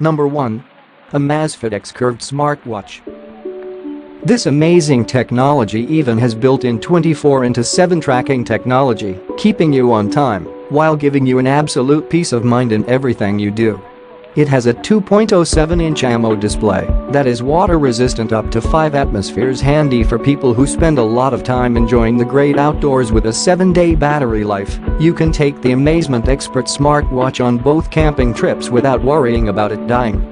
Number 1. A Masfit curved smartwatch. This amazing technology even has built-in 24/7 tracking technology, keeping you on time while giving you an absolute peace of mind in everything you do. It has a 2.07-inch AMOLED display that is water-resistant up to 5 atmospheres, handy for people who spend a lot of time enjoying the great outdoors. With a 7-day battery life, you can take the Amazement Expert smartwatch on both camping trips without worrying about it dying.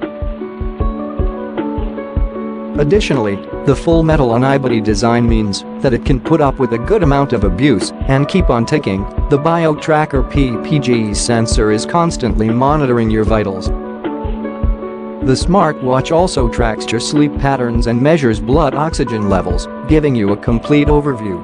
Additionally, the full metal unibody design means that it can put up with a good amount of abuse and keep on ticking. The BioTracker PPG sensor is constantly monitoring your vitals. The smartwatch also tracks your sleep patterns and measures blood oxygen levels, giving you a complete overview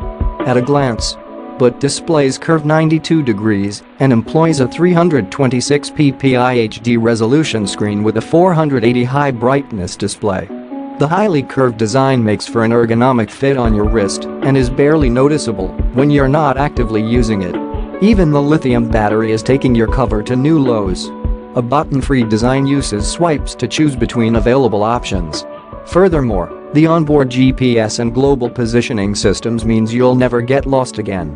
at a glance. But displays curve 92 degrees and employs a 326 ppi HD resolution screen with a 480 high brightness display. The highly curved design makes for an ergonomic fit on your wrist and is barely noticeable when you're not actively using it. Even the lithium battery is taking your cover to new lows. A button-free design uses swipes to choose between available options. Furthermore, the onboard GPS and global positioning systems means you'll never get lost again.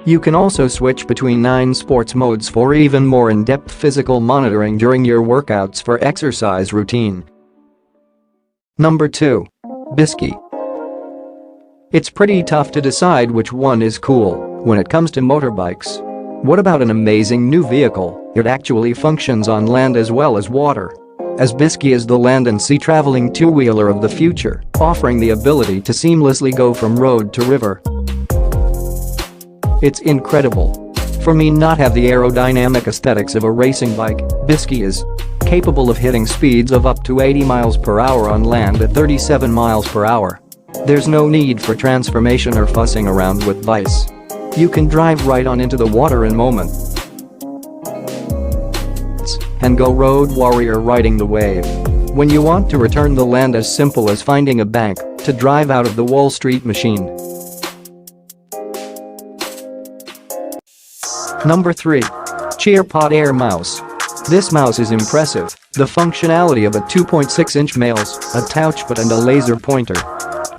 You can also switch between 9 sports modes for even more in-depth physical monitoring during your workouts for exercise routine. Number 2. Bisky. It's pretty tough to decide which one is cool when it comes to motorbikes. What about an amazing new vehicle? It actually functions on land as well as water. As Bisky is the land and sea traveling two-wheeler of the future, offering the ability to seamlessly go from road to river. It's incredible. For me, not have the aerodynamic aesthetics of a racing bike, Bisky is capable of hitting speeds of up to 80 miles per hour on land at 37 miles per hour. There's no need for transformation or fussing around with vice. You can drive right on into the water in moments and go road warrior riding the wave. When you want to return the land, as simple as finding a bank to drive out of the Wall Street machine. Number 3. CheerPod Air Mouse. This mouse is impressive. The functionality of a 2.6-inch mouse, a touchpad and a laser pointer.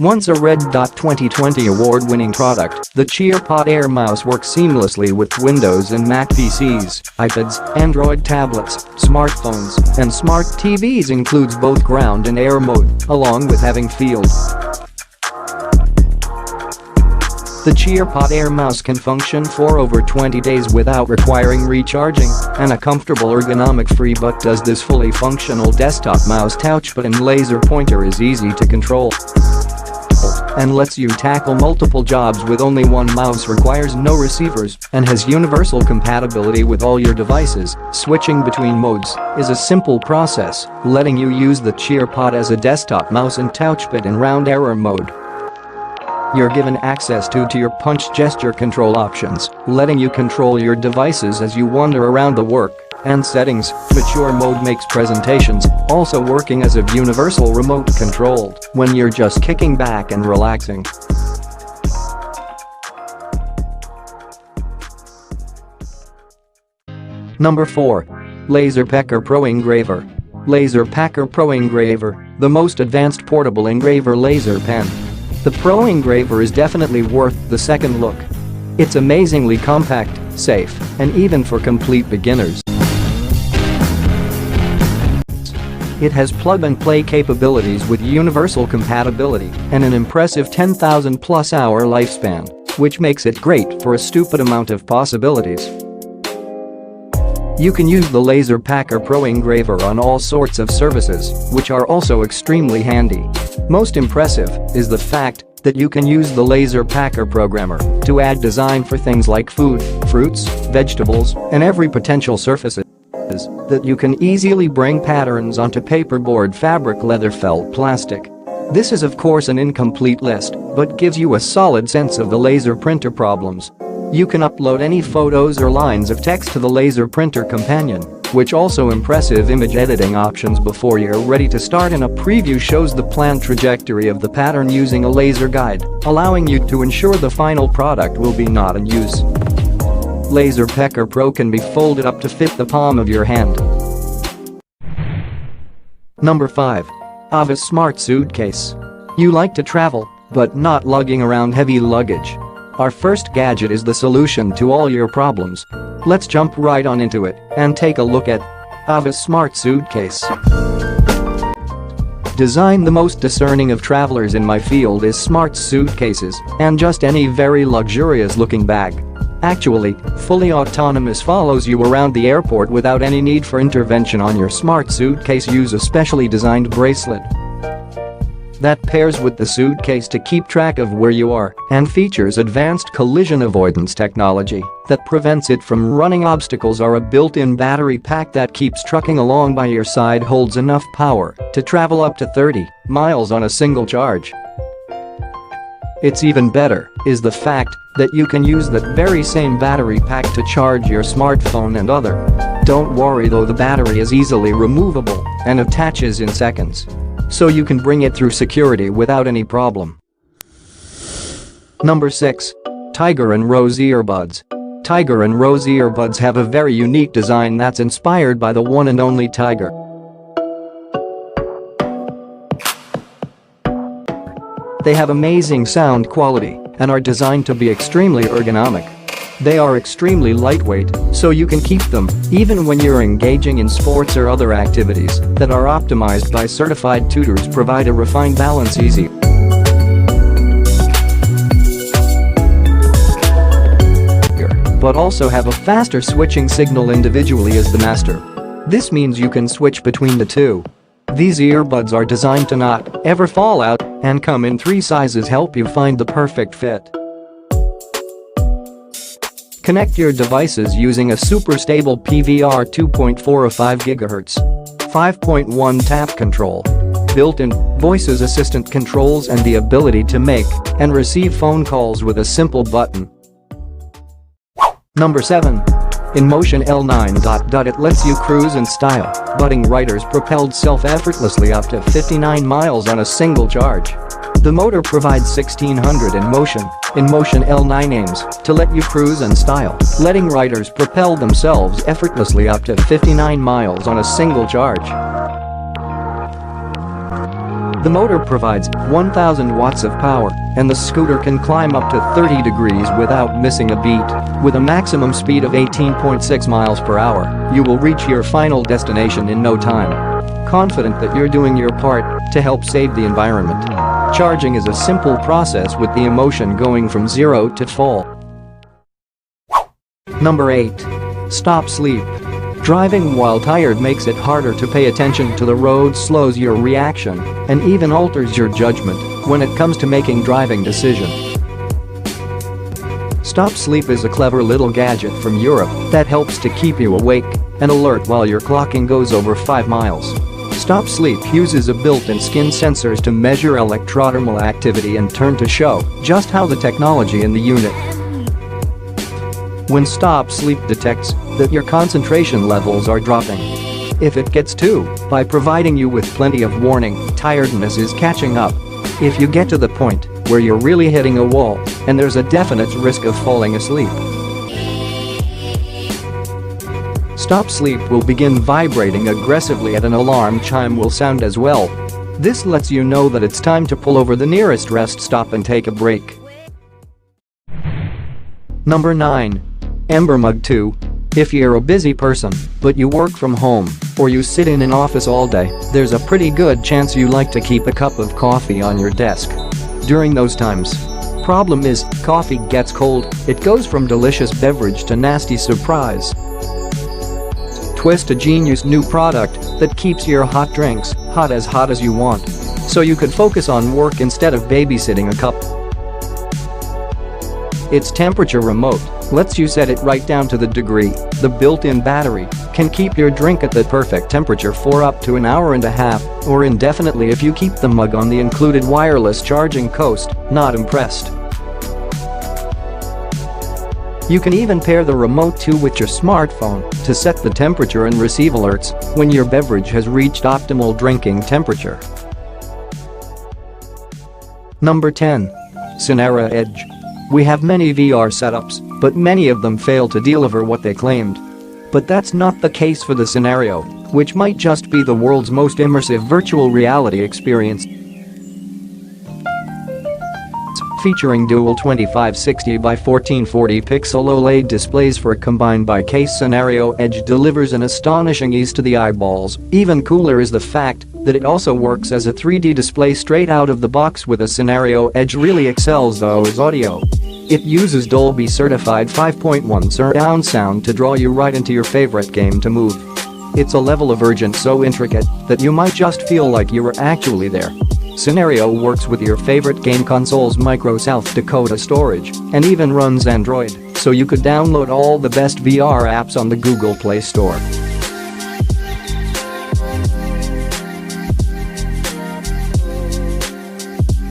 Once a Red Dot 2020 award-winning product, the CheerPod Air Mouse works seamlessly with Windows and Mac PCs, iPads, Android tablets, smartphones, and smart TVs. Includes both ground and air mode, along with having field. The CheerPod Air Mouse can function for over 20 days without requiring recharging, and a comfortable ergonomic-free but does this fully functional desktop mouse, touchpad and laser pointer is easy to control and lets you tackle multiple jobs with only one mouse, requires no receivers, and has universal compatibility with all your devices. Switching between modes is a simple process, letting you use the CheerPod as a desktop mouse and touchpad in round arrow mode. You're given access to your punch gesture control options, letting you control your devices as you wander around the work and settings. Mature mode makes presentations, also working as a universal remote controlled when you're just kicking back and relaxing. Number 4. LaserPacker Pro Engraver. LaserPacker Pro Engraver, the most advanced portable engraver laser pen. The Pro Engraver is definitely worth the second look. It's amazingly compact, safe, and even for complete beginners. It has plug-and-play capabilities with universal compatibility and an impressive 10,000+ hour lifespan, which makes it great for a stupid amount of possibilities. You can use the LaserPacker Pro Engraver on all sorts of surfaces, which are also extremely handy. Most impressive is the fact that you can use the LaserPacker programmer to add design for things like food, fruits, vegetables, and every potential surface that you can easily bring patterns onto paperboard, fabric, leather, felt, plastic. This is of course an incomplete list, but gives you a solid sense of the laser printer problems. You can upload any photos or lines of text to the laser printer companion, which also impressive image editing options before you're ready to start, and a preview shows the planned trajectory of the pattern using a laser guide, allowing you to ensure the final product will be not in use. LaserPacker Pro can be folded up to fit the palm of your hand. Number 5. Ava Smart Suitcase. You like to travel, but not lugging around heavy luggage. Our first gadget is the solution to all your problems. Let's jump right on into it and take a look at Ava Smart Suitcase. Designed the most discerning of travelers in my field is smart suitcases, and just any very luxurious looking bag. Actually, fully autonomous follows you around the airport without any need for intervention on your smart suitcase. Use a specially designed bracelet that pairs with the suitcase to keep track of where you are and features advanced collision avoidance technology that prevents it from running obstacles. Or a built-in battery pack that keeps trucking along by your side holds enough power to travel up to 30 miles on a single charge. It's even better is the fact that you can use that very same battery pack to charge your smartphone and other. Don't worry though, the battery is easily removable and attaches in seconds, so you can bring it through security without any problem. Number 6. Tiger and Rose Earbuds. Tiger and Rose earbuds have a very unique design that's inspired by the one and only Tiger. They have amazing sound quality and are designed to be extremely ergonomic. They are extremely lightweight, so you can keep them even when you're engaging in sports or other activities that are optimized by certified tutors. Provide a refined balance, easy but also have a faster switching signal individually as the master. This means you can switch between the two. These earbuds are designed to not ever fall out and come in 3 sizes. Help you find the perfect fit. Connect your devices using a super stable PVR 2.4 or 5 GHz, 5.1 tap control, built-in voice assistant controls, and the ability to make and receive phone calls with a simple button. Number 7. InMotion L9. It lets you cruise in style, budding riders propelled self-effortlessly up to 59 miles on a single charge. The motor provides 1600 in motion. InMotion L9 aims to let you cruise in style, letting riders propel themselves effortlessly up to 59 miles on a single charge. The motor provides 1000 watts of power, and the scooter can climb up to 30 degrees without missing a beat. With a maximum speed of 18.6 miles per hour, you will reach your final destination in no time. Confident that you're doing your part to help save the environment. Charging is a simple process with the InMotion going from 0 to full. Number 8. Stop sleep. Driving while tired makes it harder to pay attention to the road, slows your reaction, and even alters your judgment when it comes to making driving decisions. Stop Sleep is a clever little gadget from Europe that helps to keep you awake and alert while your clocking goes over 5 miles. Stop Sleep uses a built-in skin sensors to measure electrodermal activity and turn to show just how the technology in the unit. When Stop Sleep detects that your concentration levels are dropping, if it gets to, by providing you with plenty of warning, tiredness is catching up. If you get to the point where you're really hitting a wall and there's a definite risk of falling asleep, Stop Sleep will begin vibrating aggressively and an alarm chime will sound as well. This lets you know that it's time to pull over the nearest rest stop and take a break. Number 9. Ember Mug 2. If you're a busy person, but you work from home, or you sit in an office all day, there's a pretty good chance you like to keep a cup of coffee on your desk during those times. Problem is, coffee gets cold, it goes from delicious beverage to nasty surprise. Twist, a genius new product that keeps your hot drinks hot as you want, so you could focus on work instead of babysitting a cup. Its temperature remote lets you set it right down to the degree. The built-in battery can keep your drink at the perfect temperature for up to an hour and a half or indefinitely if you keep the mug on the included wireless charging coast. Not impressed? You can even pair the remote 2 with your smartphone to set the temperature and receive alerts when your beverage has reached optimal drinking temperature. Number 10. Sonera Edge. We have many VR setups, but many of them fail to deliver what they claimed. But that's not the case for the Scenario. which might just be the world's most immersive virtual reality experience. Featuring dual 2560 by 1440 pixel OLED displays for a combined by-case scenario, Edge delivers an astonishing ease to the eyeballs. Even cooler is the fact that it also works as a 3D display straight out of the box with a scenario. Edge really excels though is audio. It uses Dolby certified 5.1 surround sound to draw you right into your favorite game to move. It's a level of urgent so intricate that you might just feel like you were actually there. Scenario works with your favorite game console's micro South Dakota storage and even runs Android, so you could download all the best VR apps on the Google Play Store.